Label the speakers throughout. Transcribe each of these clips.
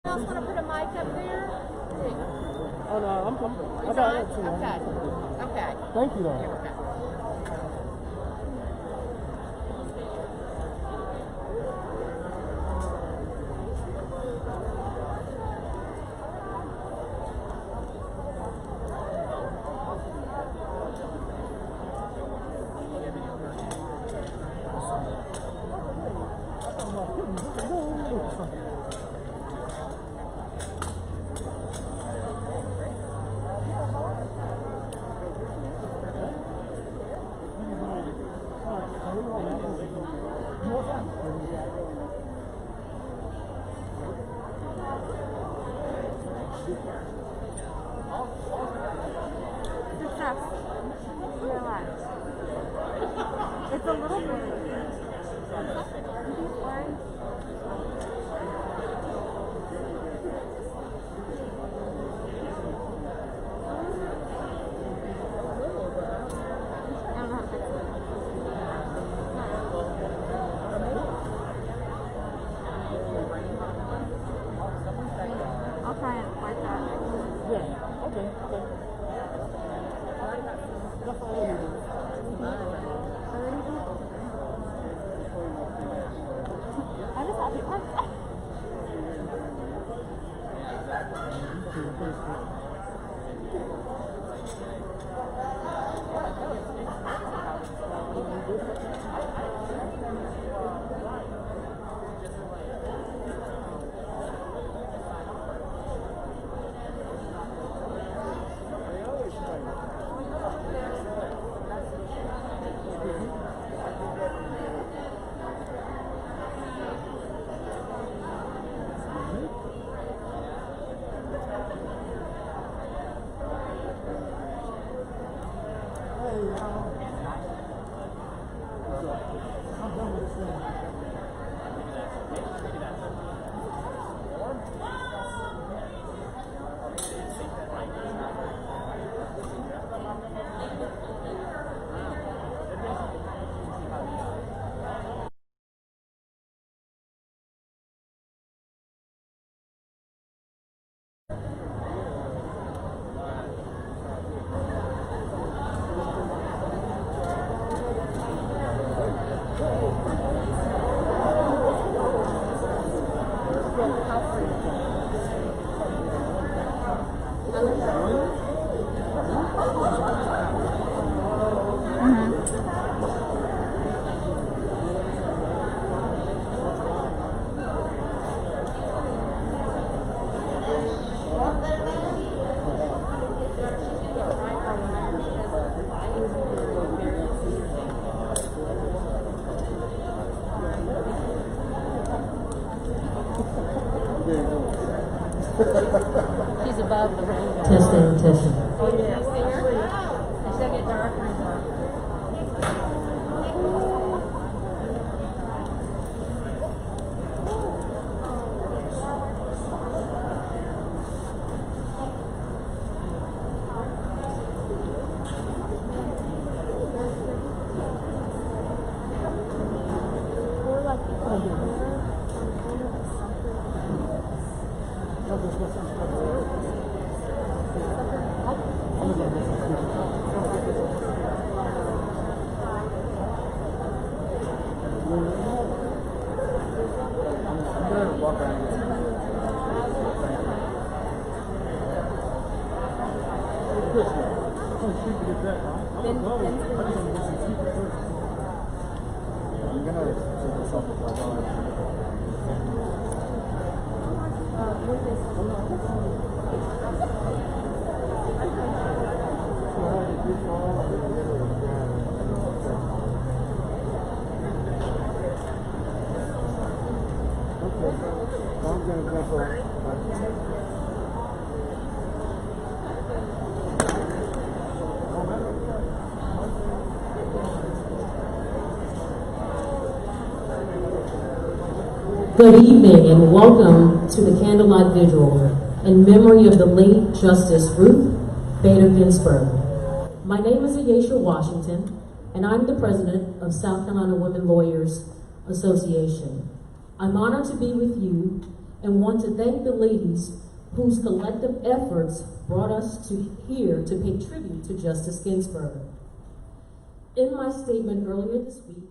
Speaker 1: else want to put a mic up there?
Speaker 2: Oh no, I got it too.
Speaker 1: Okay.
Speaker 2: Thank you, though.
Speaker 1: Okay.
Speaker 3: It's a little bit. I'll try and like that.
Speaker 2: Yeah, okay. That's all I need.
Speaker 3: I just have it once.
Speaker 1: She's above the rainbow.
Speaker 4: Testing.
Speaker 1: Oh, yeah. You see her? It's going to get darker and darker.
Speaker 4: Good evening and welcome to the Candlelight Vigil in memory of the late Justice Ruth Bader Ginsburg. My name is Ayesha Washington and I'm the president of South Carolina Women Lawyers Association. I'm honored to be with you and want to thank the ladies whose collective efforts brought us to here to pay tribute to Justice Ginsburg. In my statement earlier this week,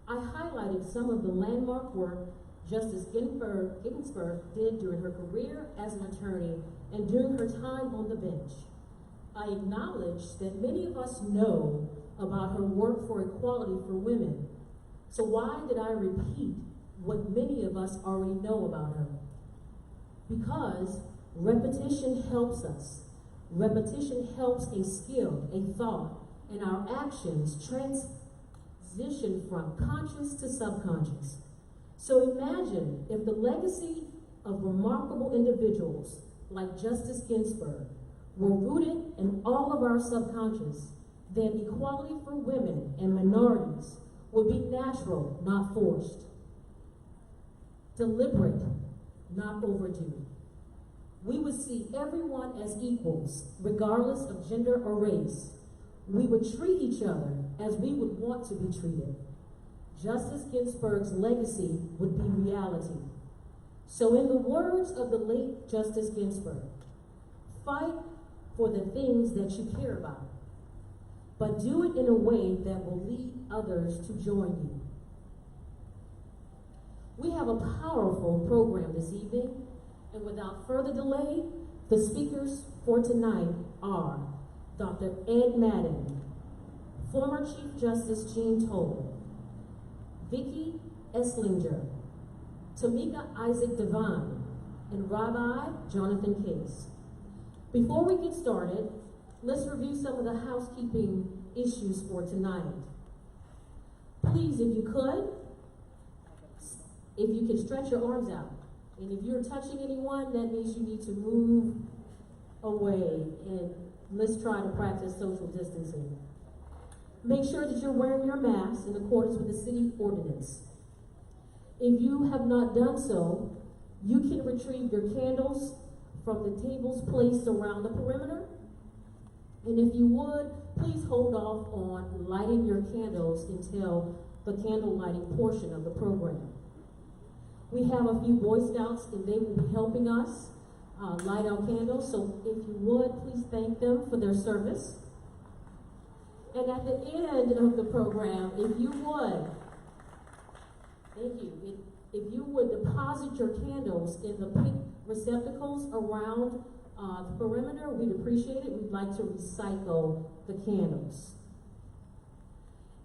Speaker 4: I highlighted some of the landmark work Justice Ginsburg did during her career as an attorney and during her time on the bench. I acknowledge that many of us know about her work for equality for women. So why did I repeat what many of us already know about her? Because repetition helps us. Repetition helps a skill, a thought, and our actions transition from conscious to subconscious. So imagine if the legacy of remarkable individuals like Justice Ginsburg were rooted in all of our subconscious, then equality for women and minorities would be natural, not forced. Deliberate, not overdue. We would see everyone as equals, regardless of gender or race. We would treat each other as we would want to be treated. Justice Ginsburg's legacy would be reality. So in the words of the late Justice Ginsburg, fight for the things that you care about, but do it in a way that will lead others to join you. We have a powerful program this evening, and without further delay, the speakers for tonight are Dr. Ed Madden, former Chief Justice Jean Toll, Vicki Esslinger, Tamika Isaac Devine, and Rabbi Jonathan Case. Before we get started, let's review some of the housekeeping issues for tonight. Please, if you can stretch your arms out. And if you're touching anyone, that means you need to move away, and let's try to practice social distancing. Make sure that you're wearing your mask in accordance with the city ordinance. If you have not done so, you can retrieve your candles from the tables placed around the perimeter. And if you would, please hold off on lighting your candles until the candle lighting portion of the program. We have a few Boy Scouts, and they will be helping us light our candles. So if you would, please thank them for their service. And at the end of the program, if you would, thank you, if you would deposit your candles in the pink receptacles around the perimeter, we'd appreciate it. We'd like to recycle the candles.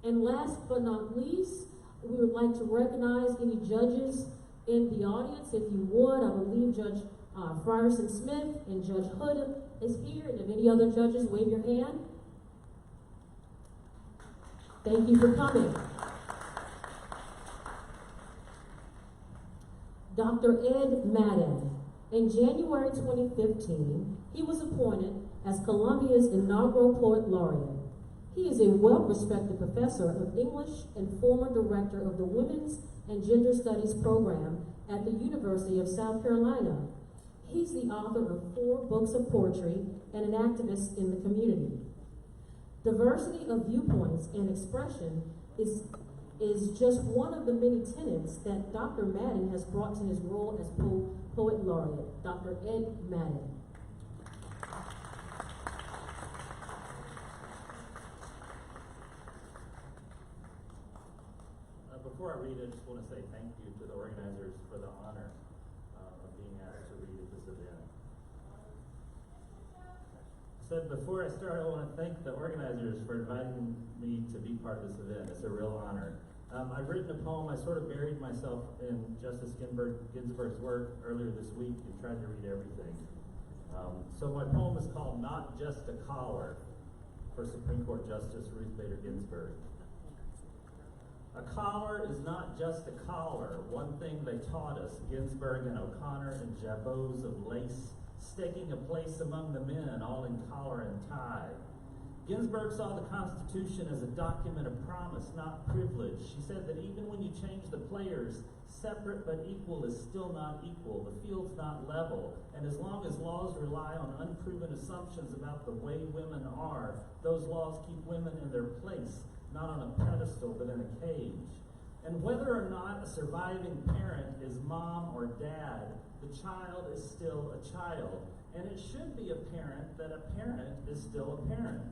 Speaker 4: And last but not least, we would like to recognize any judges in the audience. If you would, I believe Judge Frierson Smith and Judge Hood is here. And if any other judges, wave your hand. Thank you for coming. Dr. Ed Madden. In January 2015, he was appointed as Columbia's inaugural Poet Laureate. He is a well-respected professor of English and former director of the Women's and Gender Studies program at the University of South Carolina. He's the author of 4 books of poetry and an activist in the community. Diversity of viewpoints and expression is just one of the many tenets that Dr. Madden has brought to his role as Poet Laureate. Dr. Ed Madden.
Speaker 5: Before I read, I just want to say thank you to the organizers for the honor of being asked to read at this event. So before I start, I want to thank the organizers for inviting me to be part of this event. It's a real honor. I've written a poem. I sort of buried myself in Justice Ginsburg's work earlier this week and tried to read everything. So my poem is called Not Just a Collar for Supreme Court Justice Ruth Bader Ginsburg. A collar is not just a collar. One thing they taught us, Ginsburg and O'Connor and jabots of lace, staking a place among the men, all in collar and tie. Ginsburg saw the Constitution as a document of promise, not privilege. She said that even when you change the players, separate but equal is still not equal. The field's not level. And as long as laws rely on unproven assumptions about the way women are, those laws keep women in their place, not on a pedestal, but in a cage. And whether or not a surviving parent is mom or dad, the child is still a child. And it should be apparent that a parent is still a parent.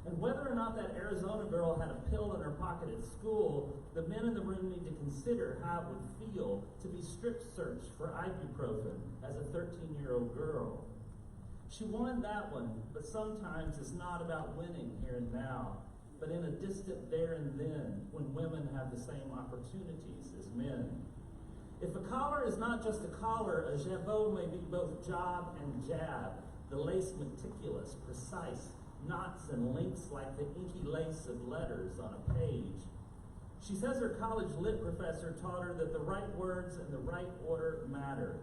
Speaker 5: And whether or not that Arizona girl had a pill in her pocket at school, the men in the room need to consider how it would feel to be strip searched for ibuprofen as a 13-year-old girl. She won that one, but sometimes it's not about winning here and now, but in a distant there and then when women have the same opportunities as men. If a collar is not just a collar, a jabot may be both job and jab, the lace meticulous, precise, knots and links like the inky lace of letters on a page. She says her college lit professor taught her that the right words and the right order matter,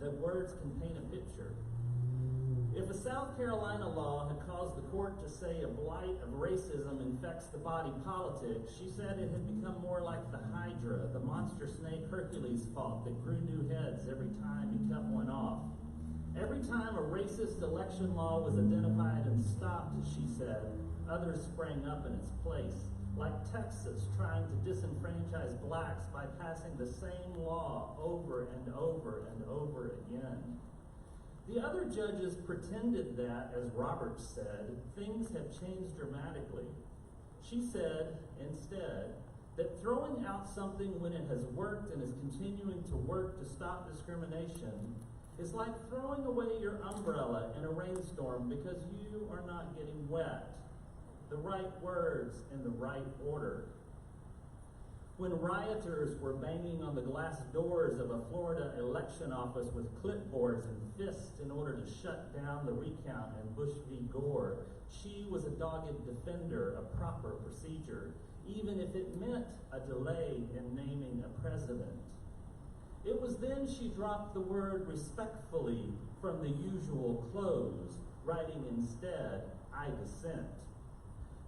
Speaker 5: that words can paint a picture. If a South Carolina law had caused the court to say a blight of racism infects the body politic, she said it had become more like the Hydra, the monster snake Hercules fought that grew new heads every time he cut one off. Every time a racist election law was identified and stopped, she said, others sprang up in its place, like Texas trying to disenfranchise blacks by passing the same law over and over and over again. The other judges pretended that, as Roberts said, things have changed dramatically. She said, instead, that throwing out something when it has worked and is continuing to work to stop discrimination is like throwing away your umbrella in a rainstorm because you are not getting wet. The right words in the right order. When rioters were banging on the glass doors of a Florida election office with clipboards and fists in order to shut down the recount in Bush v. Gore, she was a dogged defender of proper procedure, even if it meant a delay in naming a president. It was then she dropped the word respectfully from the usual close, writing instead, I dissent.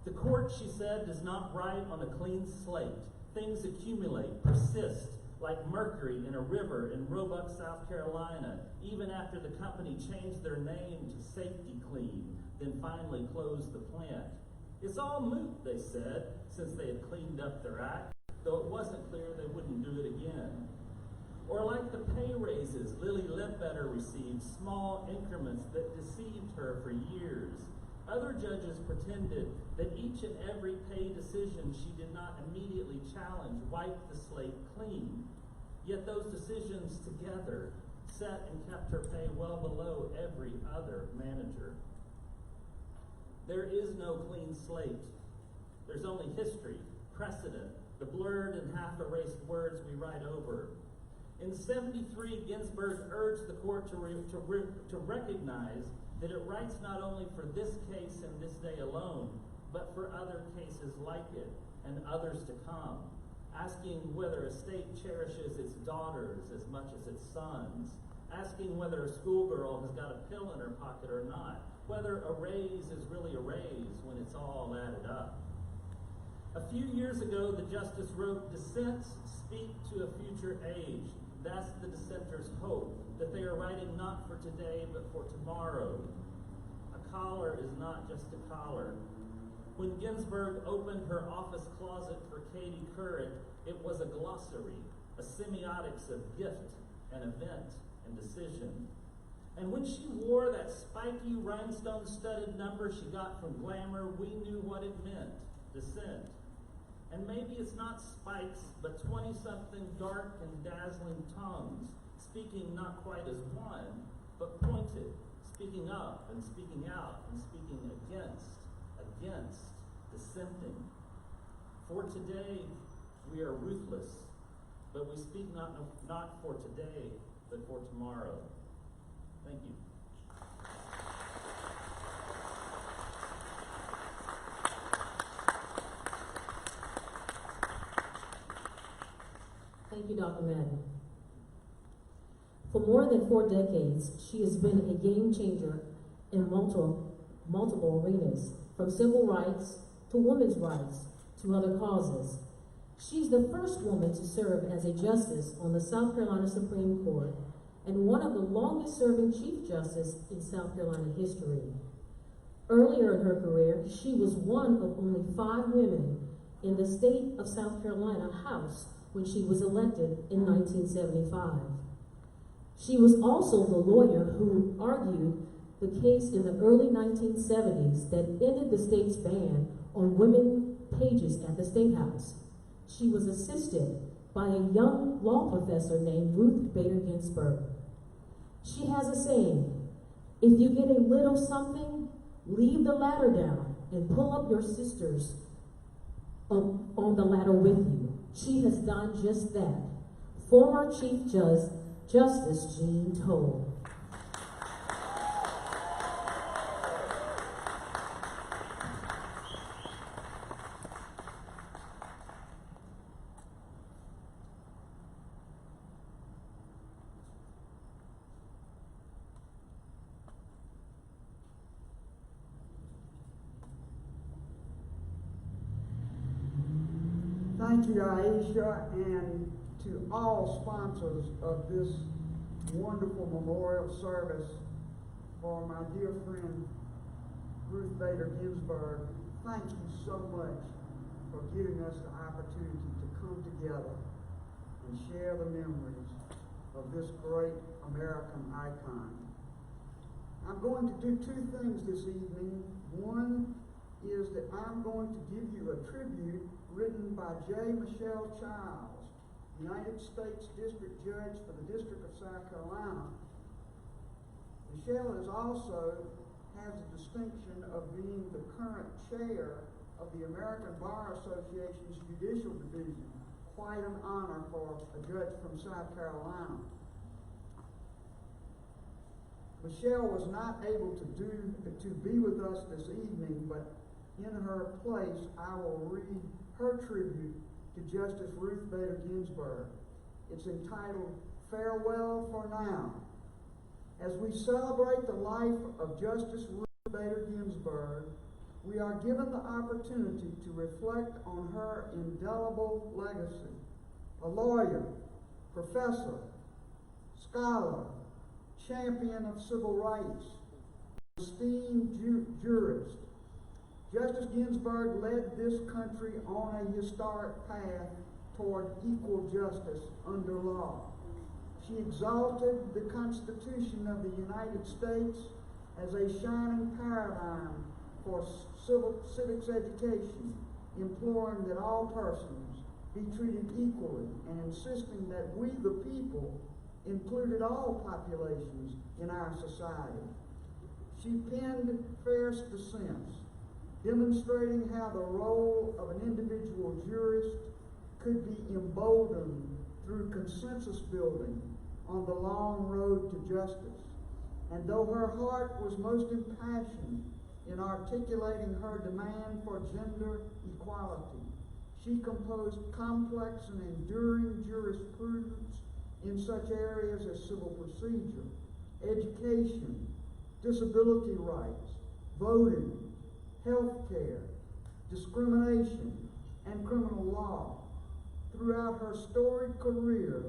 Speaker 5: The court, she said, does not write on a clean slate. Things accumulate, persist, like mercury in a river in Roebuck, South Carolina, even after the company changed their name to Safety Clean, then finally closed the plant. It's all moot, they said, since they had cleaned up their act, though it wasn't clear they wouldn't do it again. Or like the pay raises Lily Ledbetter received, small increments that deceived her for years. Other judges pretended that each and every pay decision she did not immediately challenge wiped the slate clean. Yet those decisions together set and kept her pay well below every other manager. There is no clean slate. There's only history, precedent, the blurred and half-erased words we write over. In 73, Ginsburg urged the court to recognize that it writes not only for this case and this day alone, but for other cases like it and others to come, asking whether a state cherishes its daughters as much as its sons, asking whether a schoolgirl has got a pill in her pocket or not, whether a raise is really a raise when it's all added up. A few years ago, the justice wrote, "Dissents speak to a future age. That's the dissenters' hope, that they are writing not for today, but for tomorrow." A collar is not just a collar. When Ginsburg opened her office closet for Katie Couric, it was a glossary, a semiotics of gift and event and decision. And when she wore that spiky rhinestone-studded number she got from Glamour, we knew what it meant, dissent. And maybe it's not spikes, but 20-something dark and dazzling tongues, speaking not quite as one, but pointed, speaking up and speaking out and speaking against dissenting. For today, we are ruthless, but we speak not for today, but for tomorrow. Thank you.
Speaker 4: Thank you, Dr. Madden. For more than 4 decades, she has been a game changer in multiple arenas, from civil rights to women's rights to other causes. She's the first woman to serve as a justice on the South Carolina Supreme Court and one of the longest-serving Chief Justice in South Carolina history. Earlier in her career, she was one of only 5 women in the state of South Carolina House when she was elected in 1975. She was also the lawyer who argued the case in the early 1970s that ended the state's ban on women pages at the State House. She was assisted by a young law professor named Ruth Bader Ginsburg. She has a saying, if you get a little something, leave the ladder down and pull up your sisters on the ladder with you. She has done just that. Former Chief Justice Jean Toll.
Speaker 6: Thank you, Aisha, and to all sponsors of this wonderful memorial service for my dear friend Ruth Bader Ginsburg. Thank you so much for giving us the opportunity to come together and share the memories of this great American icon. I'm going to do two things this evening. One is that I'm going to give you a tribute written by J. Michelle Childs, United States District Judge for the District of South Carolina. Michelle also has the distinction of being the current chair of the American Bar Association's Judicial Division. Quite an honor for a judge from South Carolina. Michelle was not able to be with us this evening, but in her place, I will read her tribute to Justice Ruth Bader Ginsburg. It's entitled, Farewell for Now. As we celebrate the life of Justice Ruth Bader Ginsburg, we are given the opportunity to reflect on her indelible legacy. A lawyer, professor, scholar, champion of civil rights, esteemed jurist, Justice Ginsburg led this country on a historic path toward equal justice under law. She exalted the Constitution of the United States as a shining paradigm for civics education, imploring that all persons be treated equally and insisting that we, the people, included all populations in our society. She penned fierce dissents, demonstrating how the role of an individual jurist could be emboldened through consensus building on the long road to justice. And though her heart was most impassioned in articulating her demand for gender equality, she composed complex and enduring jurisprudence in such areas as civil procedure, education, disability rights, voting, health care, discrimination, and criminal law. Throughout her storied career,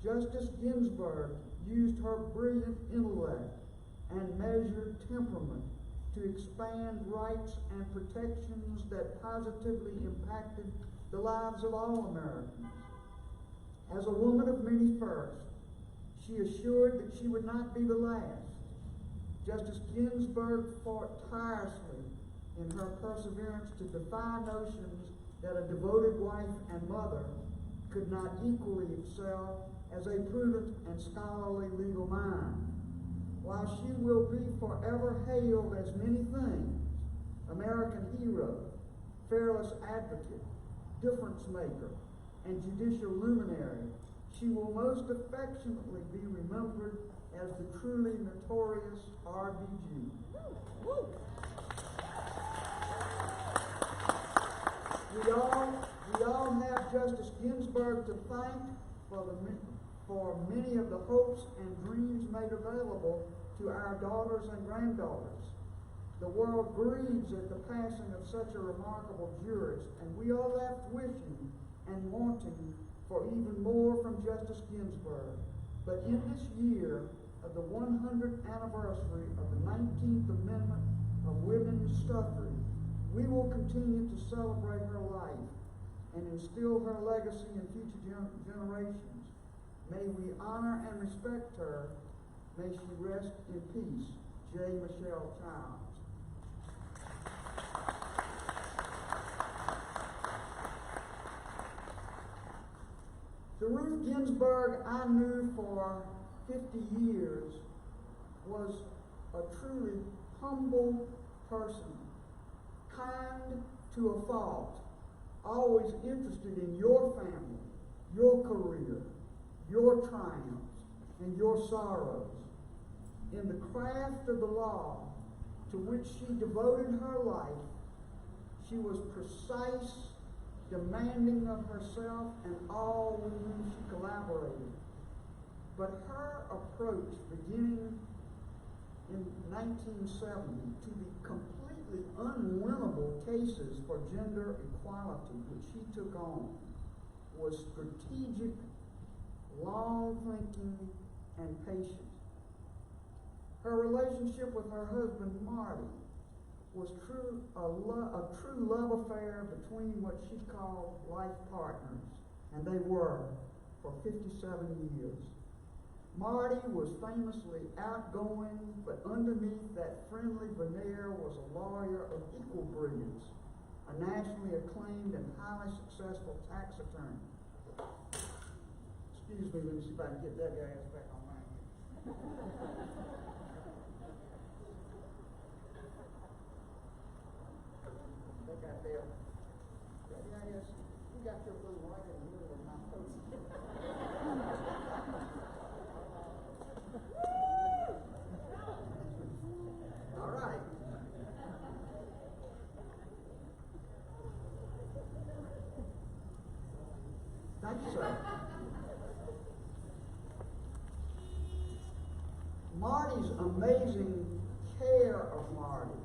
Speaker 6: Justice Ginsburg used her brilliant intellect and measured temperament to expand rights and protections that positively impacted the lives of all Americans. As a woman of many firsts, she assured that she would not be the last. Justice Ginsburg fought tirelessly in her perseverance to defy notions that a devoted wife and mother could not equally excel as a prudent and scholarly legal mind. While she will be forever hailed as many things, American hero, fearless advocate, difference maker, and judicial luminary, she will most affectionately be remembered as the truly notorious RBG. We all have Justice Ginsburg to thank for many of the hopes and dreams made available to our daughters and granddaughters. The world grieves at the passing of such a remarkable jurist, and we are left wishing and wanting for even more from Justice Ginsburg. But in this year of the 100th anniversary of the 19th Amendment of women's suffrage, we will continue to celebrate her life and instill her legacy in future generations. May we honor and respect her. May she rest in peace. J. Michelle Childs. The Ruth Ginsburg I knew for 50 years was a truly humble person, kind to a fault, always interested in your family, your career, your triumphs, and your sorrows. In the craft of the law to which she devoted her life, she was precise, demanding of herself and all with whom she collaborated. But her approach, beginning in 1970, to the completely unwinnable cases for gender equality which she took on, was strategic, long-thinking, and patient. Her relationship with her husband, Marty, was a true love affair between what she called life partners, and they were for 57 years. Marty was famously outgoing, but underneath that friendly veneer was a lawyer of equal brilliance, a nationally acclaimed and highly successful tax attorney. Excuse me, let me see if I can get that guy's back on mine. I think I failed. Yeah, yes. You got your blue right in the middle of my post. All right. Thank you, sir. Marty's amazing care of Marty,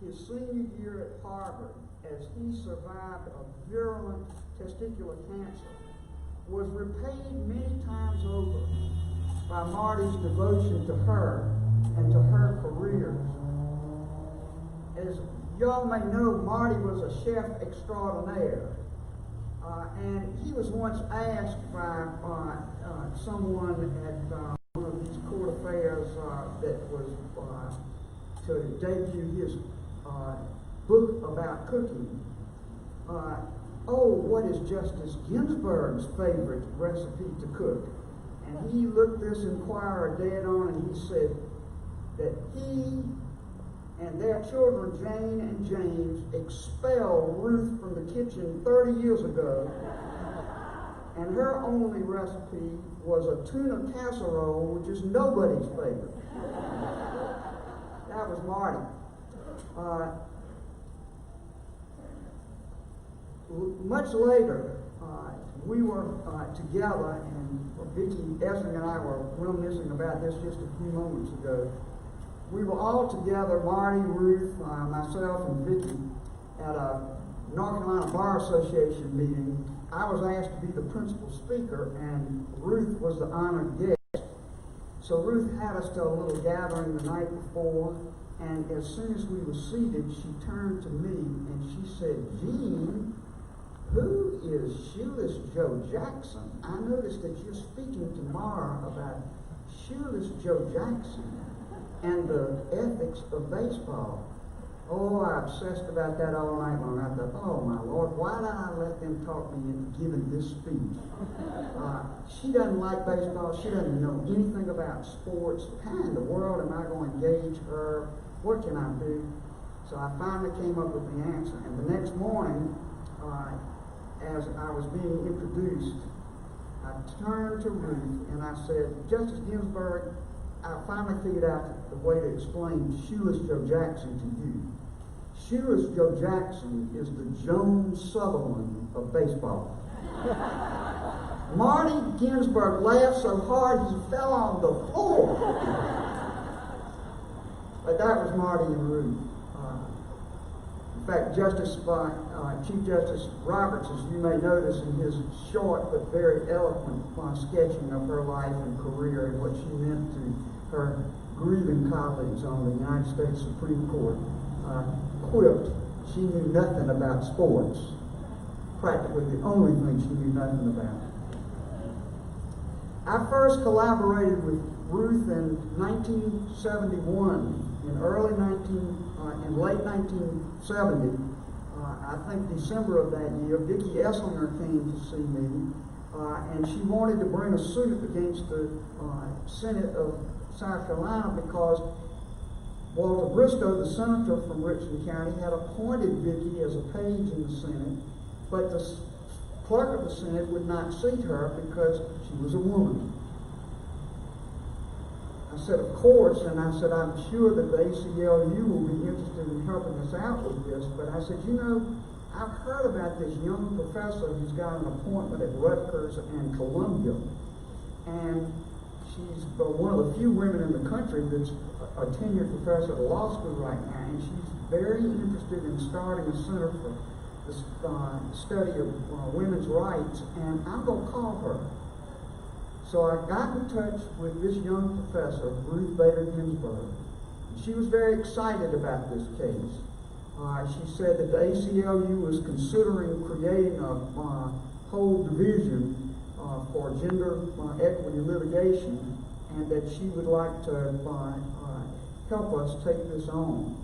Speaker 6: his senior year at Harvard, as he survived a virulent testicular cancer, was repaid many times over by Marty's devotion to her and to her careers. As y'all may know, Marty was a chef extraordinaire, and he was once asked by someone at one of these court affairs that was to debut his book about cooking. What is Justice Ginsburg's favorite recipe to cook? And he looked this inquirer dead on and he said that he and their children, Jane and James, expelled Ruth from the kitchen 30 years ago, and her only recipe was a tuna casserole, which is nobody's favorite. That was Marty. Much later, we were together, and Vicki Essing and I were reminiscing about this just a few moments ago. We were all together, Marty, Ruth, myself, and Vicki, at a North Carolina Bar Association meeting. I was asked to be the principal speaker, and Ruth was the honored guest. So Ruth had us to a little gathering the night before, and as soon as we were seated, she turned to me and she said, "Gene, who is Shoeless Joe Jackson? I noticed that you're speaking tomorrow about Shoeless Joe Jackson and the ethics of baseball." Oh, I obsessed about that all night long. I thought, oh my Lord, why did I let them talk me into giving this speech? She doesn't like baseball. She doesn't know anything about sports. How in the world am I going to engage her? What can I do? So I finally came up with the answer. And the next morning, as I was being introduced, I turned to Ruth and I said, "Justice Ginsburg, I finally figured out the way to explain Shoeless Joe Jackson to you. Shoeless Joe Jackson is the Joan Sutherland of baseball." Marty Ginsburg laughed so hard he fell on the floor. But that was Marty and Ruth. In fact, Chief Justice Roberts, as you may notice in his short but very eloquent sketching of her life and career and what she meant to her grieving colleagues on the United States Supreme Court, quipped she knew nothing about sports. practically the only thing she knew nothing about. I first collaborated with Ruth in 1971, in late 1970. I think December of that year, Vicki Esslinger came to see me, and she wanted to bring a suit against the Senate of South Carolina because Walter Briscoe, the senator from Richland County, had appointed Vicki as a page in the Senate, but the clerk of the Senate would not seat her because she was a woman. I said, of course, and I said, I'm sure that the ACLU will be interested in helping us out with this, but I said, you know, I've heard about this young professor who's got an appointment at Rutgers and Columbia, and she's one of the few women in the country that's a tenured professor at a law school right now, and she's very interested in starting a center for the study of women's rights, and I'm going to call her. So I got in touch with this young professor, Ruth Bader Ginsburg. She was very excited about this case. She said that the ACLU was considering creating a whole division for gender equity litigation, and that she would like to help us take this on.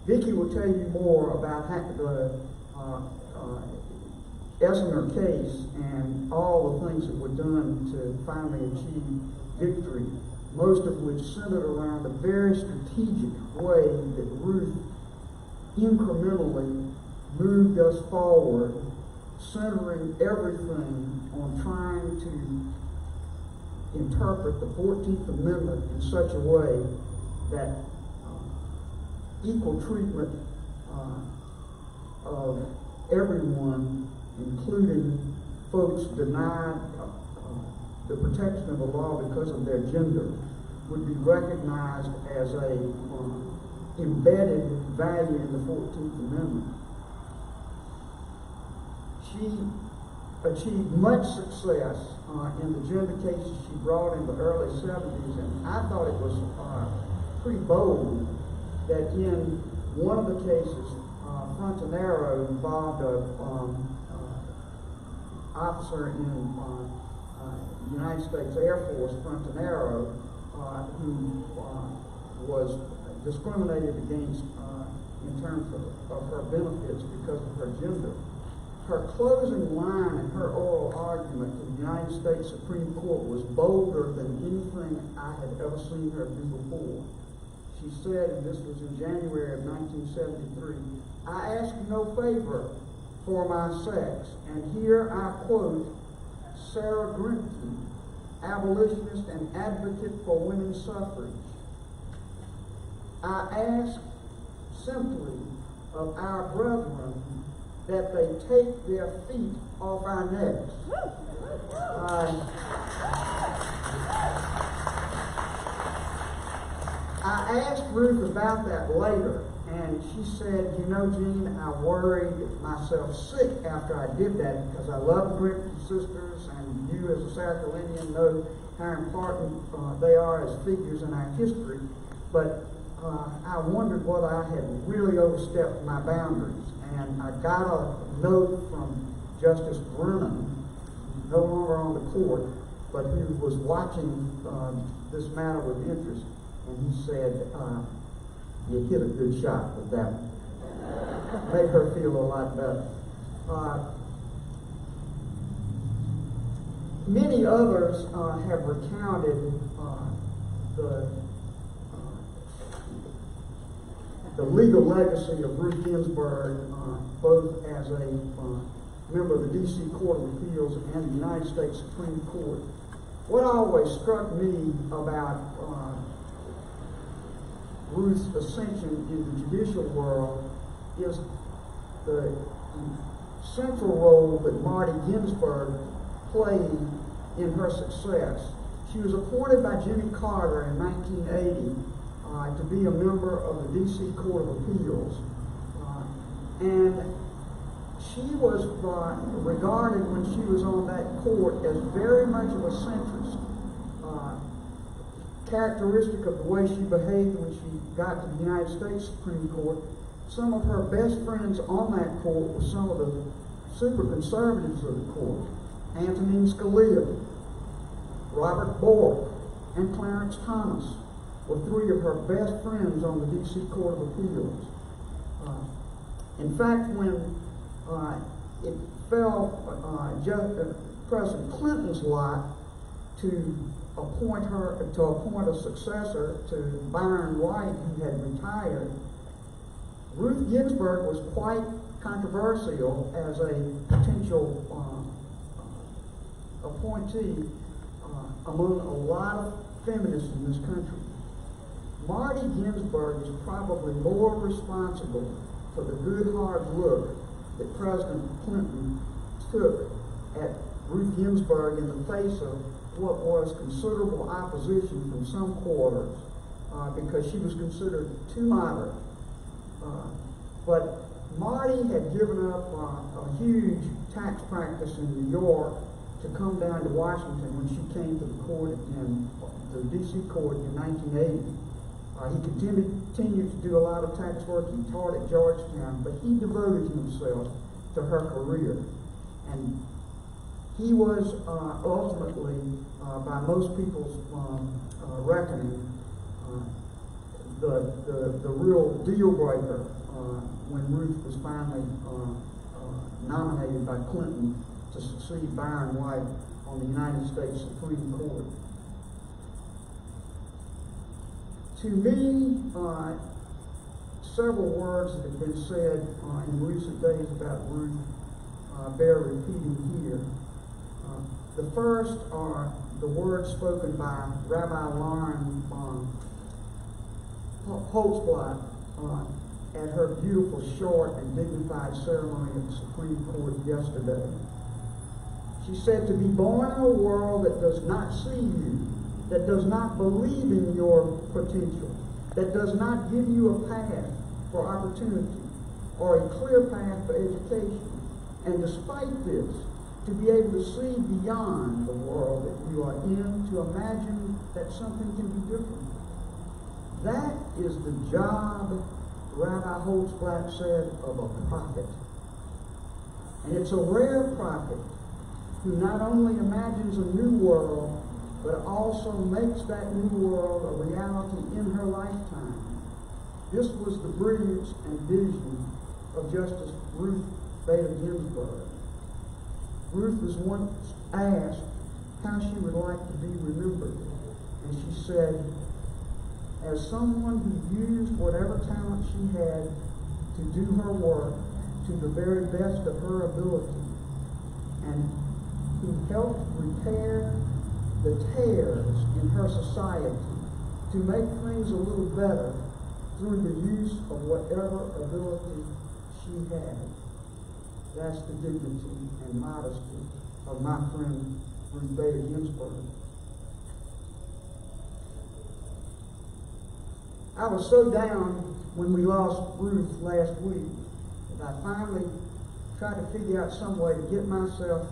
Speaker 6: Vicki will tell you more about the Esslinger case and all the things that were done to finally achieve victory, most of which centered around a very strategic way that Ruth incrementally moved us forward, centering everything on trying to interpret the 14th Amendment in such a way that equal treatment of everyone, including folks denied the protection of the law because of their gender, would be recognized as a embedded value in the 14th Amendment. She achieved much success in the gender cases she brought in the early 70s, and I thought it was pretty bold that in one of the cases, Frontenero involved an officer in the United States Air Force, Frontenero, who was discriminated against in terms of her benefits because of her gender. Her closing line in her oral argument to the United States Supreme Court was bolder than anything I had ever seen her do before. She said, and this was in January of 1973, "I ask no favor for my sex," and here I quote Sarah Grimke, abolitionist and advocate for women's suffrage. "I ask simply of our brethren that they take their feet off our necks." I asked Ruth about that later, and she said, "You know, Gene, I worried myself sick after I did that because I love the Grimke sisters, and you as a South Carolinian know how important they are as figures in our history, but I wondered whether I had really overstepped my boundaries." And I got a note from Justice Brennan, no longer on the court, but who was watching this matter with interest, and he said, "You hit a good shot with that one." Made her feel a lot better. Many others have recounted the legal legacy of Ruth Ginsburg, both as a member of the D.C. Court of Appeals and the United States Supreme Court. What always struck me about Ruth's ascension in the judicial world is the central role that Marty Ginsburg played in her success. She was appointed by Jimmy Carter in 1980 to be a member of the D.C. Court of Appeals. And she was regarded when she was on that court as very much of a centrist. Characteristic of the way she behaved when she got to the United States Supreme Court, some of her best friends on that court were some of the super conservatives of the court, Antonin Scalia, Robert Bork, and Clarence Thomas were three of her best friends on the D.C. Court of Appeals. In fact, when it fell President Clinton's lot to appoint a successor to Byron White, who had retired, Ruth Ginsburg was quite controversial as a potential appointee among a lot of feminists in this country. Marty Ginsburg is probably more responsible for the good hard look that President Clinton took at Ruth Ginsburg in the face of what was considerable opposition from some quarters because she was considered too moderate. But Marty had given up a huge tax practice in New York to come down to Washington when she came to the court in the D.C. court in 1980. He continued to do a lot of tax work. He taught at Georgetown, but he devoted himself to her career. And he was ultimately, by most people's reckoning, the real deal breaker when Ruth was finally nominated by Clinton to succeed Byron White on the United States Supreme Court. To me, several words that have been said in recent days about Ruth bear repeating here. The first are the words spoken by Rabbi Lauren Holtzblatt at her beautiful, short, and dignified ceremony at the Supreme Court yesterday. She said, "To be born in a world that does not see you, that does not believe in your potential, that does not give you a path for opportunity or a clear path for education, and despite this, to be able to see beyond the world that you are in, to imagine that something can be different. That is the job," Rabbi Holtzblatt said, "of a prophet. And it's a rare prophet who not only imagines a new world, but also makes that new world a reality in her lifetime." This was the brilliance and vision of Justice Ruth Bader Ginsburg. Ruth was once asked how she would like to be remembered, and she said, "As someone who used whatever talent she had to do her work to the very best of her ability, and who helped repair the tears in her society to make things a little better through the use of whatever ability she had." That's the dignity and modesty of my friend Ruth Bader Ginsburg. I was so down when we lost Ruth last week that I finally tried to figure out some way to get myself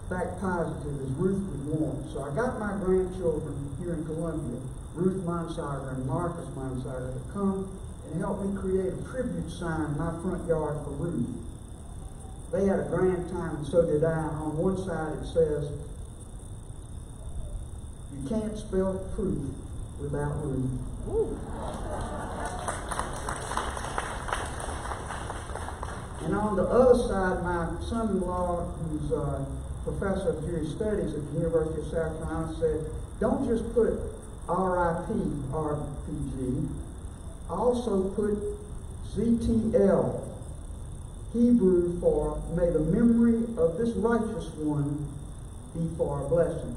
Speaker 6: back positive as Ruth would want. So I got my grandchildren here in Columbia, Ruth Monsager and Marcus Monsager, to come and help me create a tribute sign in my front yard for Ruth. They had a grand time, and so did I. On one side it says, "You can't spell truth without Ruth." Ooh. And on the other side, my son-in-law, who's a professor of Jewish studies at the University of South Carolina, said, "Don't just put R.I.P. RPG, also put ZTL, Hebrew for may the memory of this righteous one be for a blessing."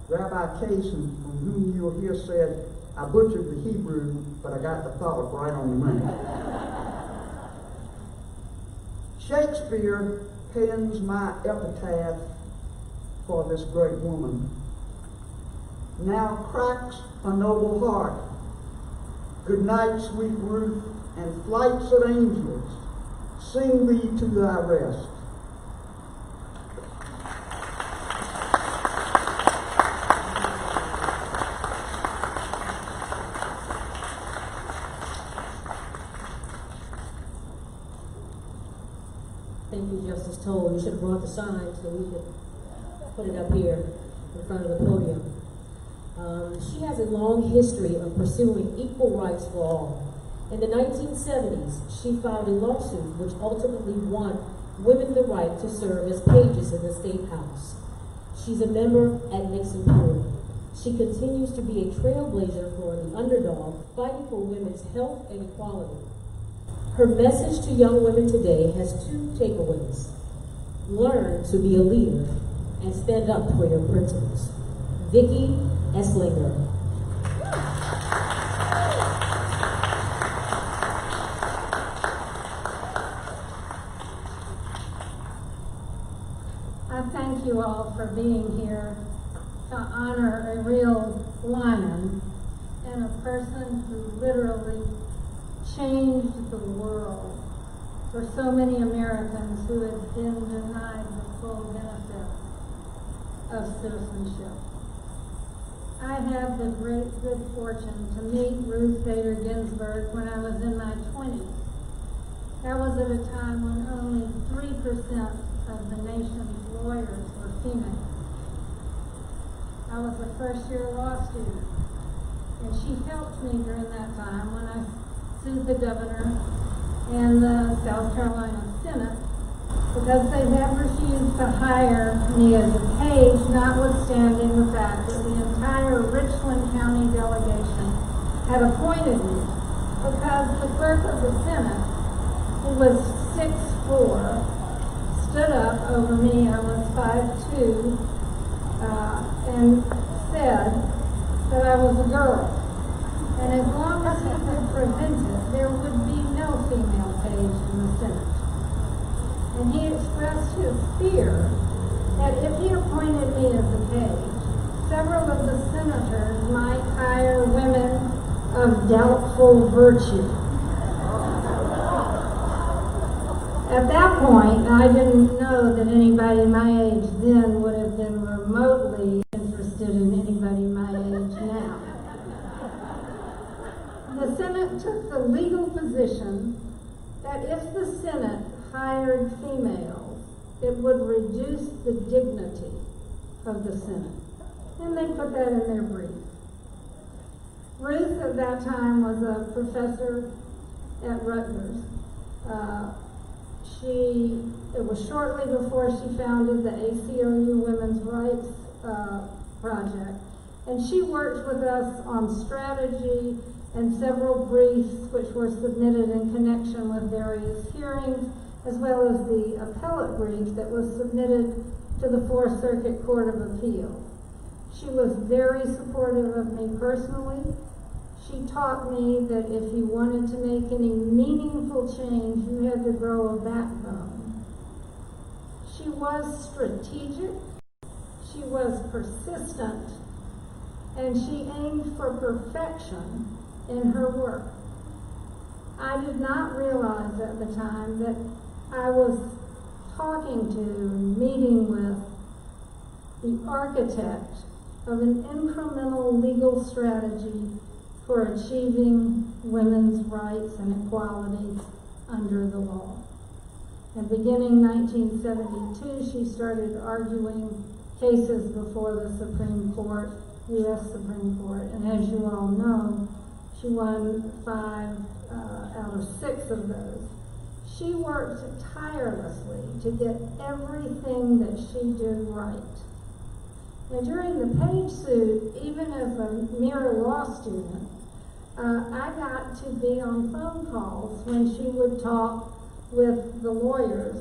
Speaker 6: Rabbi Kaysen, from whom you'll hear, said, "I butchered the Hebrew, but I got the thought right on the money." Shakespeare pens my epitaph for this great woman. "Now cracks a noble heart. Good night, sweet Ruth, and flights of angels sing thee to thy rest."
Speaker 4: Thank you, Justice Toll. You should have brought the sign so we could put it up here in front of the podium. She has a long history of pursuing equal rights for all. In the 1970s, she filed a lawsuit which ultimately won women the right to serve as pages in the State House. She's a member at Nixon Court. She continues to be a trailblazer for the underdog, fighting for women's health and equality. Her message to young women today has two takeaways. Learn to be a leader and stand up for your principles. Vicki Esslinger.
Speaker 1: I thank you all for being here to honor a real lion and a person who literally changed the world for so many Americans who have been denied the full benefits of citizenship. I had the great good fortune to meet Ruth Bader Ginsburg when I was in my 20s. That was at a time when only 3% of the nation's lawyers were female. I was a first-year law student, and she helped me during that time when I sued the governor and the South Carolina Senate because they had refused to hire me as a page, notwithstanding the fact that the entire Richland County delegation had appointed me because the clerk of the Senate, who was 6'4", stood up over me. I was 5'2", and said that I was a girl. And as long as he could prevent it, there would be no female page in the Senate. And he expressed his fear that if he appointed me as a page, several of the senators might hire women of doubtful virtue. At that point, I didn't know that anybody my age then would have been remotely interested in anybody my age now. The Senate took the legal position that if the Senate hired females, it would reduce the dignity of the Senate. And they put that in their brief. Ruth at that time was a professor at Rutgers. It was shortly before she founded the ACLU Women's Rights Project, and she worked with us on strategy and several briefs which were submitted in connection with various hearings, as well as the appellate brief that was submitted to the Fourth Circuit Court of Appeals. She was very supportive of me personally. She taught me that if you wanted to make any meaningful change, you had to grow a backbone. She was strategic, she was persistent, and she aimed for perfection in her work. I did not realize at the time that I was talking to and meeting with the architect of an incremental legal strategy for achieving women's rights and equality under the law. And beginning 1972, she started arguing cases before the Supreme Court, U.S. Supreme Court, and as you all know, she won 5 out of 6 of those. She worked tirelessly to get everything that she did right. And during the Page suit, even as a mere law student, I got to be on phone calls when she would talk with the lawyers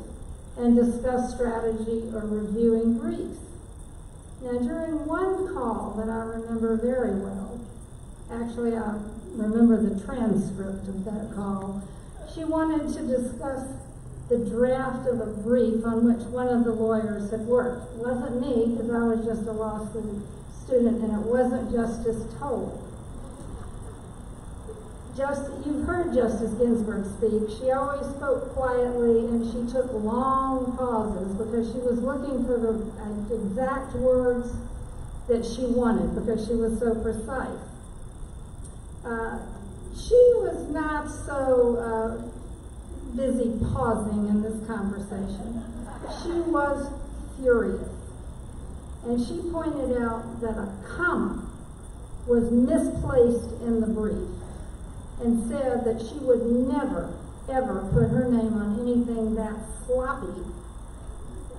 Speaker 1: and discuss strategy or reviewing briefs. Now, during one call that I remember very well, actually I remember the transcript of that call, she wanted to discuss the draft of a brief on which one of the lawyers had worked. It wasn't me, because I was just a law school student, and it wasn't Justice Toll. You've heard Justice Ginsburg speak. She always spoke quietly, and she took long pauses because she was looking for the exact words that she wanted because she was so precise. She was not so busy pausing in this conversation. She was furious. And she pointed out that a comma was misplaced in the brief and said that she would never, ever put her name on anything that sloppy,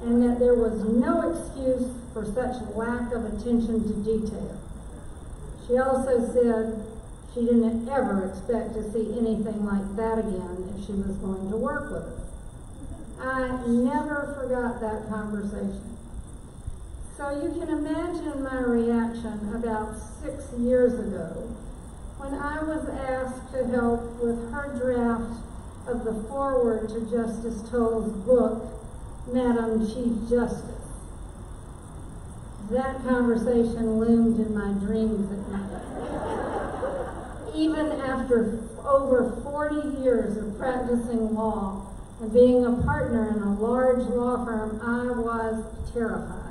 Speaker 1: and that there was no excuse for such lack of attention to detail. She also said she didn't ever expect to see anything like that again if she was going to work with us. I never forgot that conversation. So you can imagine my reaction about 6 years ago when I was asked to help with her draft of the foreword to Justice Toll's book, Madam Chief Justice. That conversation loomed in my dreams at night. Even after over 40 years of practicing law and being a partner in a large law firm, I was terrified.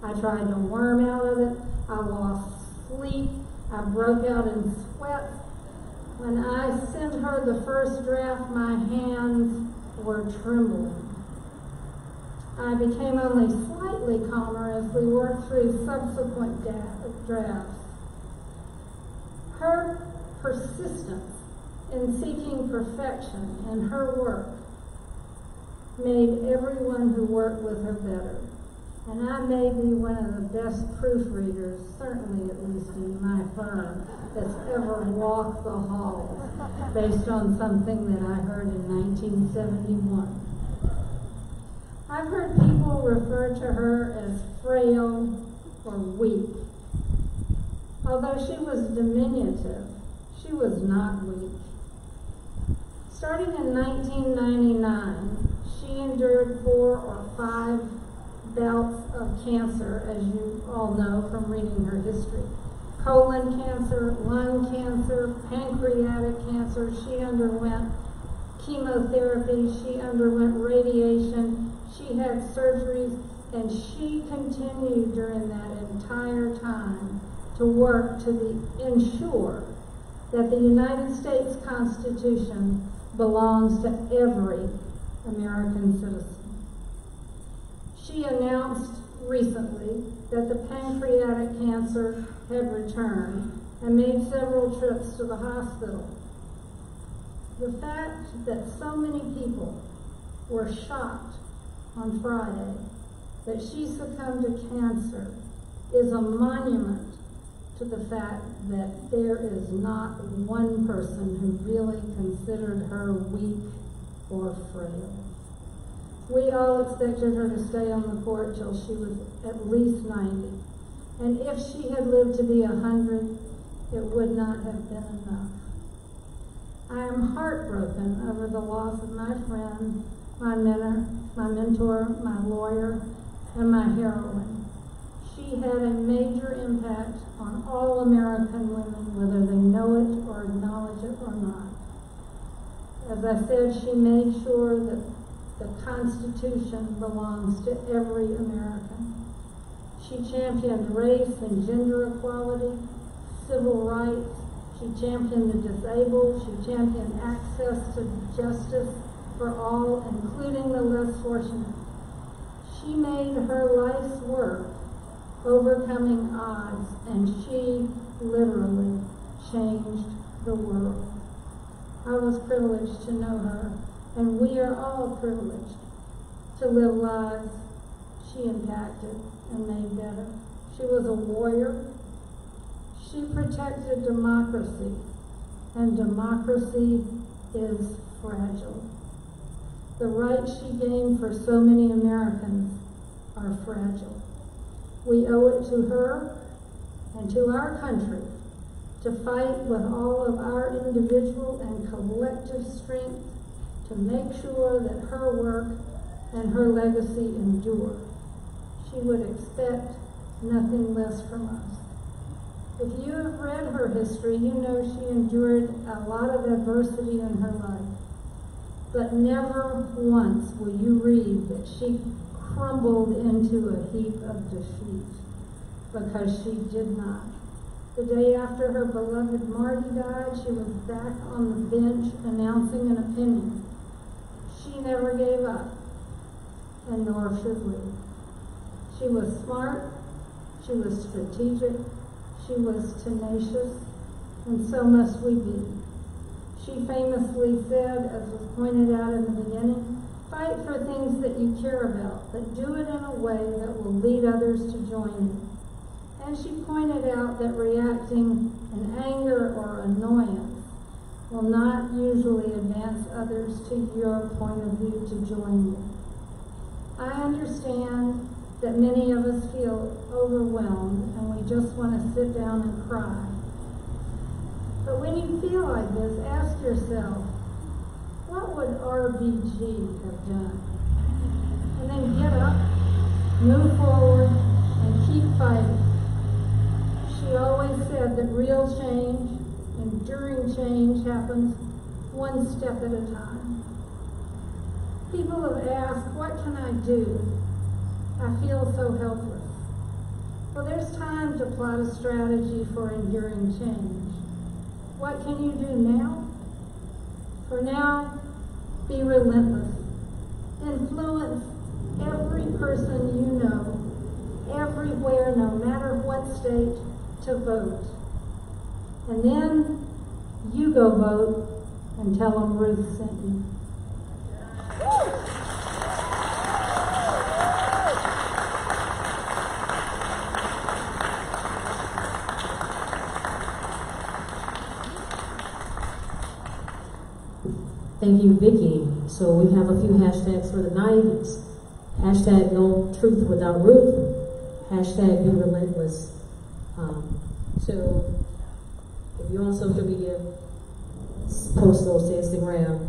Speaker 1: I tried to worm out of it. I lost sleep. I broke out in sweat. When I sent her the first draft, my hands were trembling. I became only slightly calmer as we worked through subsequent drafts. Her persistence in seeking perfection in her work made everyone who worked with her better. And I may be one of the best proofreaders, certainly at least in my firm, that's ever walked the halls based on something that I heard in 1971. I've heard people refer to her as frail or weak. Although she was diminutive, she was not weak. Starting in 1999, she endured 4 or 5 bouts of cancer, as you all know from reading her history. Colon cancer, lung cancer, pancreatic cancer. She underwent chemotherapy, she underwent radiation, she had surgeries, and she continued during that entire time to work to ensure that the United States Constitution belongs to every American citizen. She announced recently that the pancreatic cancer had returned and made several trips to the hospital. The fact that so many people were shocked on Friday that she succumbed to cancer is a monument to the fact that there is not one person who really considered her weak or frail. We all expected her to stay on the court till she was at least 90. And if she had lived to be 100, it would not have been enough. I am heartbroken over the loss of my friend, my mentor, my lawyer, and my heroine. She had a major impact on all American women, whether they know it or acknowledge it or not. As I said, she made sure that the Constitution belongs to every American. She championed race and gender equality, civil rights. She championed the disabled. She championed access to justice for all, including the less fortunate. She made her life's work overcoming odds, and she literally changed the world. I was privileged to know her, and we are all privileged to live lives she impacted and made better. She was a warrior. She protected democracy, and democracy is fragile. The rights she gained for so many Americans are fragile. We owe it to her and to our country to fight with all of our individual and collective strength to make sure that her work and her legacy endure. She would expect nothing less from us. If you have read her history, you know she endured a lot of adversity in her life. But never once will you read that she crumbled into a heap of defeat, because she did not. The day after her beloved Marty died, she was back on the bench announcing an opinion. She never gave up, and nor should we. She was smart, she was strategic, she was tenacious, and so must we be. She famously said, as was pointed out in the beginning, fight for things that you care about, but do it in a way that will lead others to join you. And she pointed out that reacting in anger or annoyance will not usually advance others to your point of view to join you. I understand that many of us feel overwhelmed and we just want to sit down and cry. But when you feel like this, ask yourself, what would RBG have done? And then get up, move forward, and keep fighting. She always said that real change, enduring change, happens one step at a time. People have asked, what can I do? I feel so helpless. Well, there's time to plot a strategy for enduring change. What can you do now? For now, be relentless. Influence every person you know, everywhere, no matter what state, to vote. And then you go vote and tell them Ruth sent you.
Speaker 4: Thank you, Vicki. So we have a few hashtags for the night. Hashtag no truth without Ruth. Hashtag be relentless. So if you're on social media, post those to Instagram.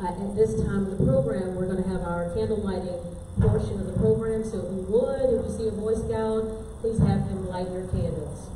Speaker 4: At this time of the program, we're going to have our candle lighting portion of the program. So if you would, if you see a Boy Scout, please have them light your candles.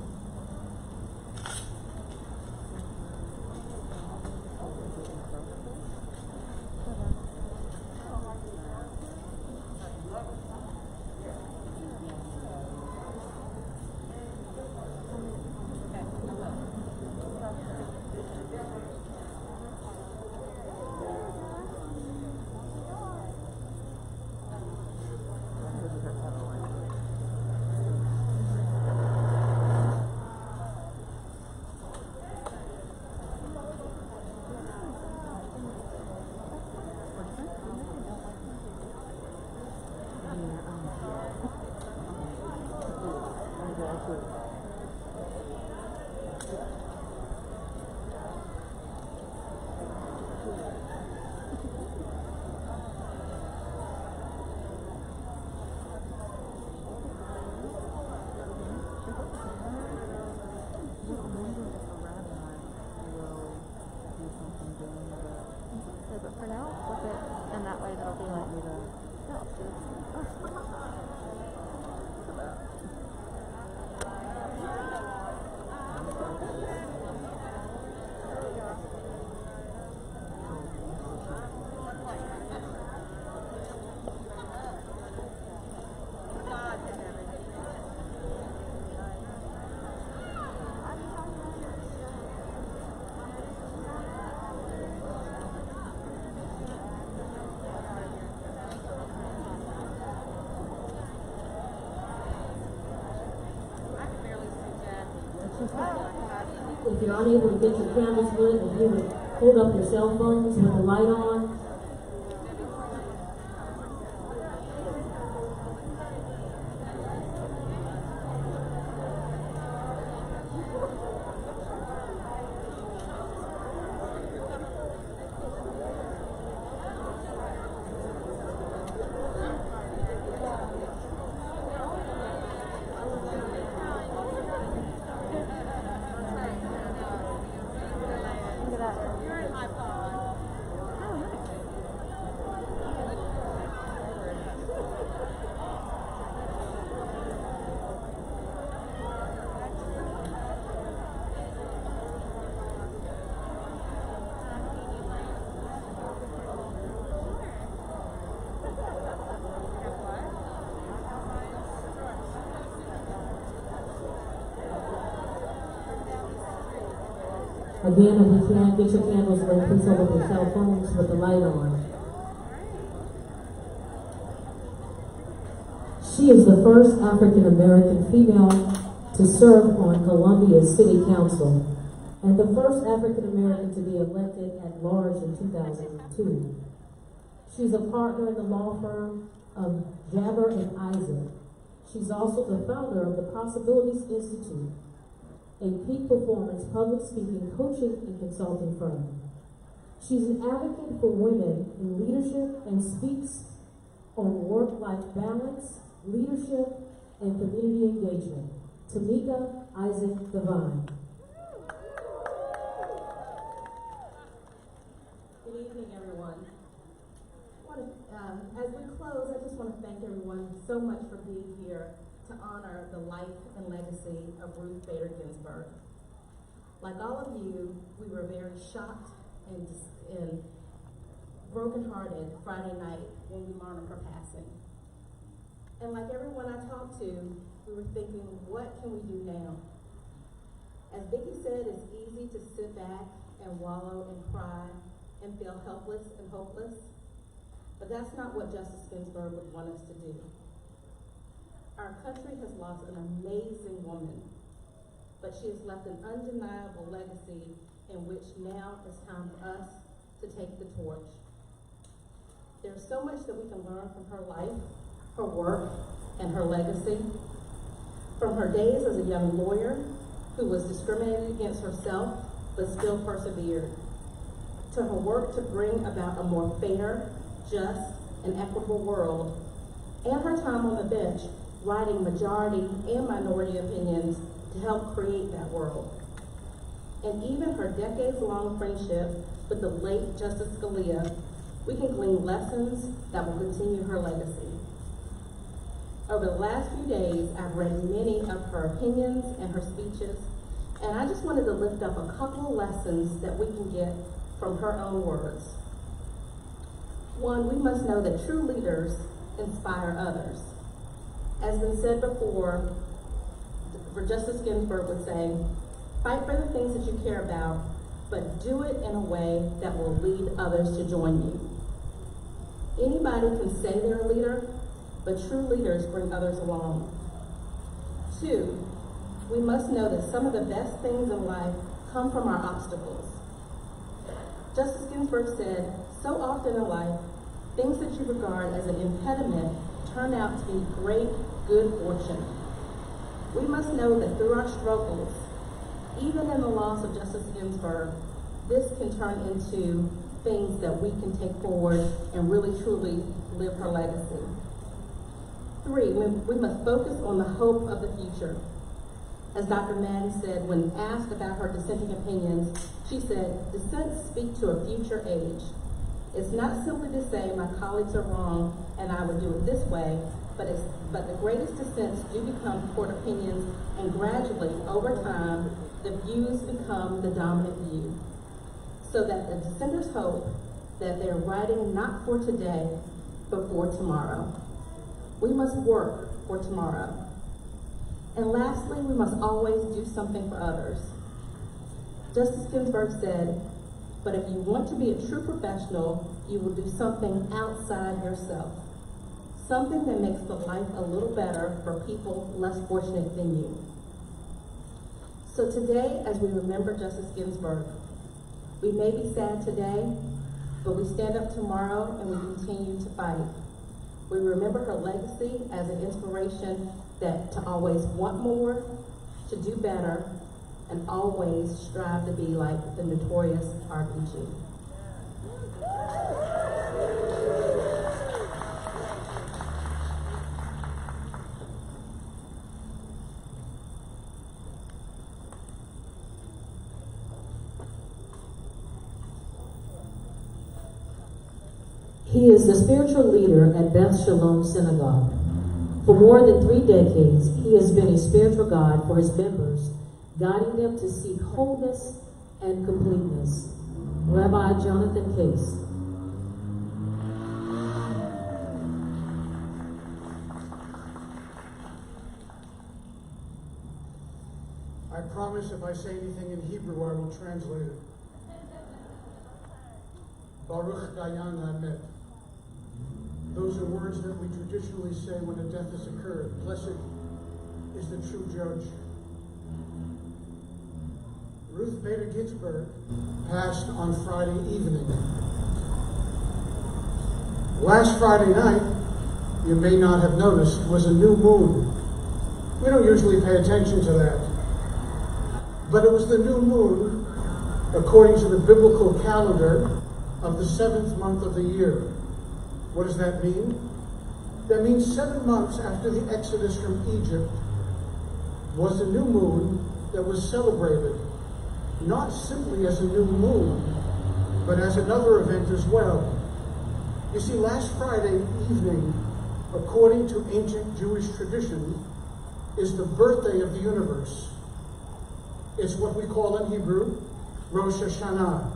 Speaker 3: But for now, flip it, and that way that'll be like
Speaker 4: If you're unable to get your candles lit, if you would hold up your cell phones with the light on. Again, if you can't get your candles lit, please hold up your cell phones with the light on. She is the first African American female to serve on Columbia's City Council and the first African American to be elected at large in 2002. She's a partner in the law firm of Jabber and Isaac. She's also the founder of the Possibilities Institute, a peak performance public speaking, coaching, and consulting firm. She's an advocate for women in leadership and speaks on work-life balance, leadership, and community engagement. Tamika Isaac Devine.
Speaker 7: Good evening, everyone. As we close, I just want to thank everyone so much for being here to honor the life and legacy of Ruth Bader Ginsburg. Like all of you, we were very shocked and brokenhearted Friday night when we learned of her passing. And like everyone I talked to, we were thinking, what can we do now? As Vicki said, it's easy to sit back and wallow and cry and feel helpless and hopeless, but that's not what Justice Ginsburg would want us to do. Our country has lost an amazing woman, but she has left an undeniable legacy in which now it's time for us to take the torch. There's so much that we can learn from her life, her work, and her legacy. From her days as a young lawyer who was discriminated against herself but still persevered, to her work to bring about a more fair, just, and equitable world, and her time on the bench writing majority and minority opinions to help create that world. And even her decades-long friendship with the late Justice Scalia, we can glean lessons that will continue her legacy. Over the last few days, I've read many of her opinions and her speeches, and I just wanted to lift up a couple of lessons that we can get from her own words. One, we must know that true leaders inspire others. As been said before, Justice Ginsburg would say, fight for the things that you care about, but do it in a way that will lead others to join you. Anybody can say they're a leader, but true leaders bring others along. Two, we must know that some of the best things in life come from our obstacles. Justice Ginsburg said, so often in life, things that you regard as an impediment turn out to be great, good fortune. We must know that through our struggles, even in the loss of Justice Ginsburg, this can turn into things that we can take forward and really truly live her legacy. Three, we must focus on the hope of the future. As Dr. Madden said, when asked about her dissenting opinions, she said, dissents speak to a future age. It's not simply to say my colleagues are wrong and I would do it this way, but the greatest dissents do become court opinions, and gradually, over time, the views become the dominant view. So that the dissenters hope that they're writing not for today, but for tomorrow. We must work for tomorrow. And lastly, we must always do something for others. Justice Ginsburg said, but if you want to be a true professional, you will do something outside yourself. Something that makes the life a little better for people less fortunate than you. So today, as we remember Justice Ginsburg, we may be sad today, but we stand up tomorrow and we continue to fight. We remember her legacy as an inspiration to always want more, to do better, and always strive to be like the notorious RPG.
Speaker 4: He is the spiritual leader at Beth Shalom Synagogue. For more than 3 decades, he has been a spiritual guide for his members, guiding them to seek wholeness and completeness. Rabbi Jonathan Case.
Speaker 8: I promise if I say anything in Hebrew, I will translate it. Baruch Dayan Hamet. Those are words that we traditionally say when a death has occurred. Blessed is the true judge. Ruth Bader Ginsburg passed on Friday evening. Last Friday night, you may not have noticed, was a new moon. We don't usually pay attention to that. But it was the new moon, according to the biblical calendar, of the 7th month of the year. What does that mean? That means 7 months after the Exodus from Egypt was a new moon that was celebrated, not simply as a new moon, but as another event as well. You see, last Friday evening, according to ancient Jewish tradition, is the birthday of the universe. It's what we call in Hebrew, Rosh Hashanah,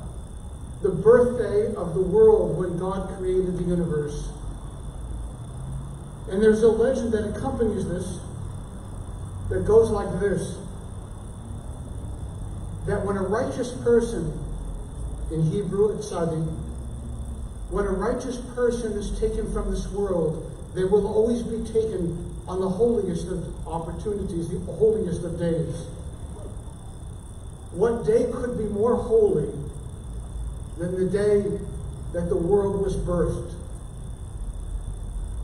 Speaker 8: the birthday of the world when God created the universe. And there's a legend that accompanies this that goes like this: that when a righteous person, in Hebrew it's tzaddik, when a righteous person is taken from this world, they will always be taken on the holiest of opportunities, the holiest of days. What day could be more holy than the day that the world was birthed?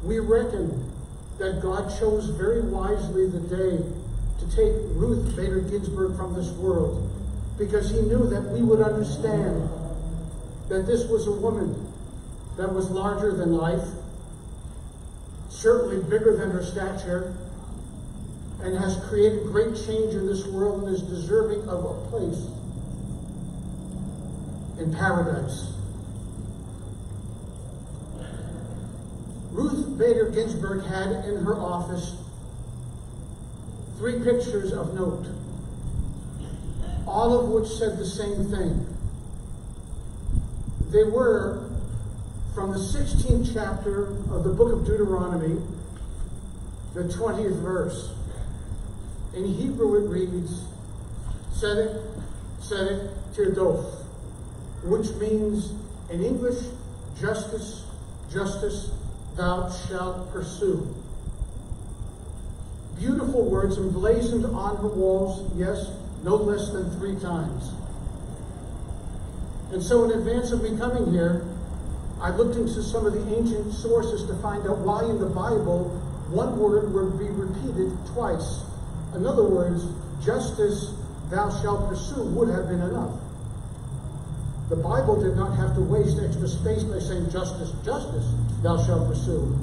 Speaker 8: We reckon that God chose very wisely the day to take Ruth Bader Ginsburg from this world, because he knew that we would understand that this was a woman that was larger than life, certainly bigger than her stature, and has created great change in this world and is deserving of a place in paradise. Ruth Bader Ginsburg had in her office 3 pictures of note, all of which said the same thing. They were from the 16th chapter of the book of Deuteronomy, the 20th verse. In Hebrew it reads, Tzedek, Tzedek Tirdof, which means, in English, justice, justice, thou shalt pursue. Beautiful words emblazoned on her walls, yes, no less than 3 times. And so in advance of me coming here, I looked into some of the ancient sources to find out why in the Bible one word would be repeated twice. In other words, justice, thou shalt pursue would have been enough. The Bible did not have to waste extra space by saying justice, justice, thou shalt pursue.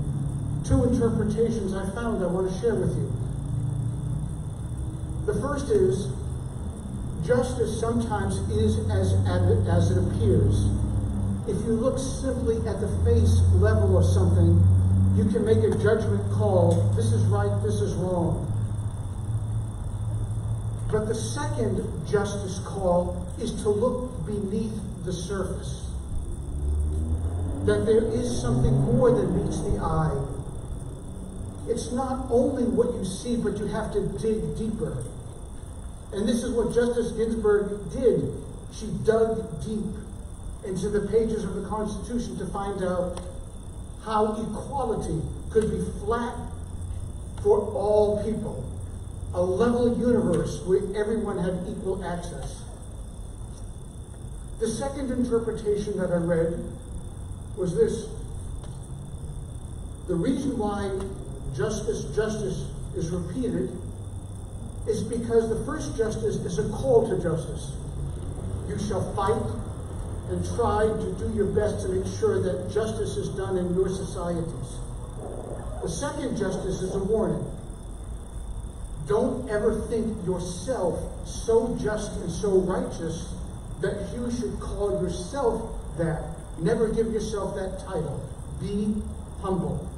Speaker 8: 2 interpretations I found I want to share with you. The first is, justice sometimes is as it appears. If you look simply at the face level of something, you can make a judgment call, this is right, this is wrong. But the second justice call is to look beneath the surface. That there is something more than meets the eye. It's not only what you see, but you have to dig deeper. And this is what Justice Ginsburg did. She dug deep into the pages of the Constitution to find out how equality could be flat for all people. A level universe where everyone had equal access. The second interpretation that I read was this. The reason why justice, justice is repeated is because the first justice is a call to justice. You shall fight and try to do your best to make sure that justice is done in your societies. The second justice is a warning. Don't ever think yourself so just and so righteous that you should call yourself that. Never give yourself that title. Be humble.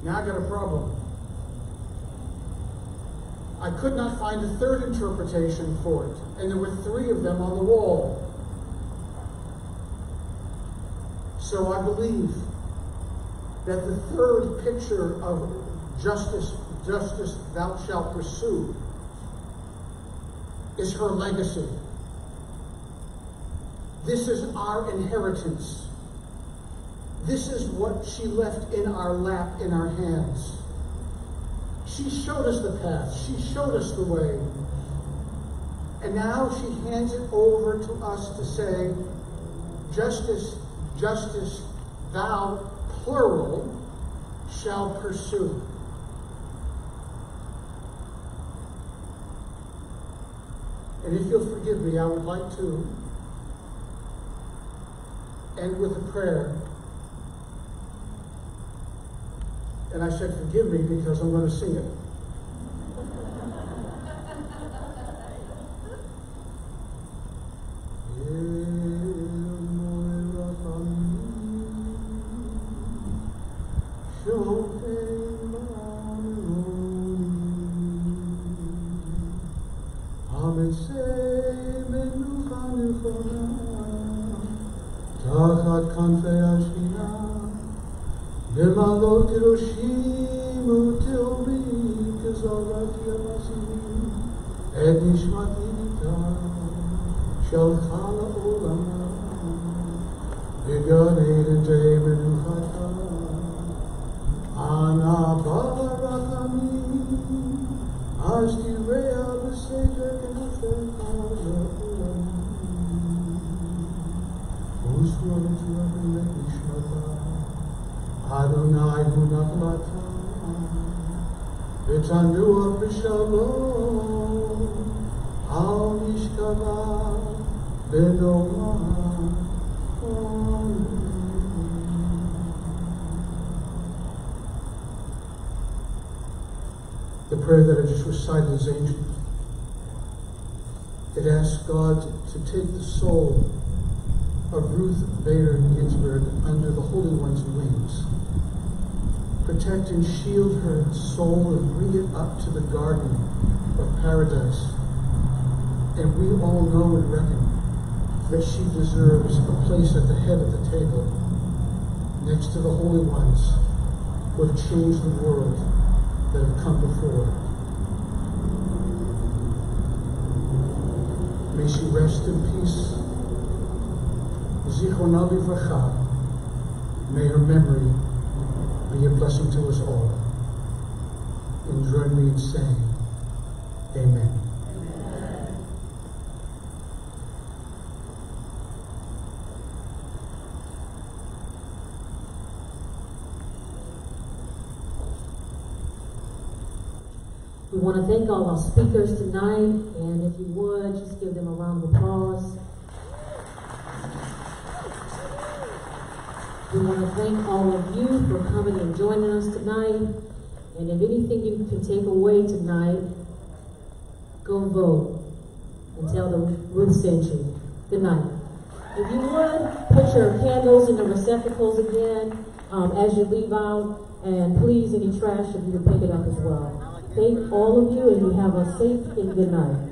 Speaker 8: Now I got a problem. I could not find a third interpretation for it, and there were 3 of them on the wall. So I believe that the third picture of justice, justice thou shalt pursue, is her legacy. This is our inheritance. This is what she left in our lap, in our hands. She showed us the path. She showed us the way. And now she hands it over to us to say, justice, justice, thou, plural, shall pursue. And if you'll forgive me, I would like to end with a prayer. And I said, forgive me, because I'm going to sing it. במעלות קדושים וטהורים כזרעתי המסיעים את נשמתי איתה שלחה לעולמה בגן עדן תהא מנוחתה אנא ברחמים אז תראה בסתר כנפיך לעולם ושמרתי לכם את נשמתה Adonai hu nachlata, v'tanua b'shalom, al nishkava b'doma. The prayer that I just recited is ancient. It asks God to take the soul of Ruth Bader Ginsburg under the Holy One's wings. Protect and shield her soul and bring it up to the garden of paradise. And we all know and reckon that she deserves a place at the head of the table next to the holy ones who have changed the world that have come before. May she rest in peace. Zichronah livracha. May her memory be a blessing to us all. And join me in saying, Amen.
Speaker 4: We want to thank all our speakers tonight, and if you would, just give them a round of applause. We want to thank all of you for coming and joining us tonight. And if anything you can take away tonight, go vote and tell them Ruth sent you. Good night. If you would, put your candles in the receptacles again as you leave out. And please, any trash, if you would pick it up as well. Thank all of you, and you have a safe and good night.